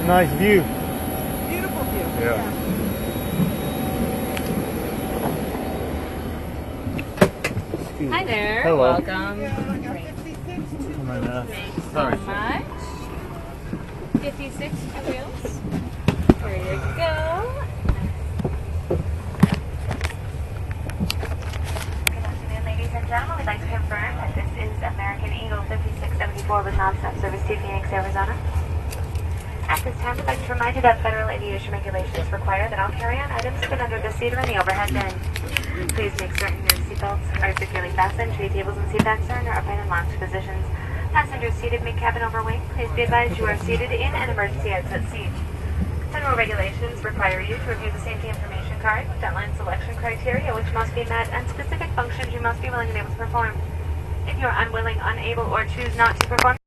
a nice view. Beautiful view. Yeah. Hi there. Hello. Welcome. Thanks so much. 56 for wheels. Here you go. Good afternoon, ladies and gentlemen. We'd like to confirm that this is American Eagle 5674 with non-stop service to Phoenix, Arizona. At this time, we'd like to remind you that federal aviation regulations require that all carry-on items fit under the seat or in the overhead bin. Please make certain your seatbelts are securely fastened, tray tables and seat backs are in their upright and locked positions. Passengers seated mid-cabin over wing, please be advised you are seated in an emergency exit seat. Federal regulations require you to review the safety information card, which outlines selection criteria which must be met, and specific functions you must be willing and able to perform. If you are unwilling, unable, or choose not to perform,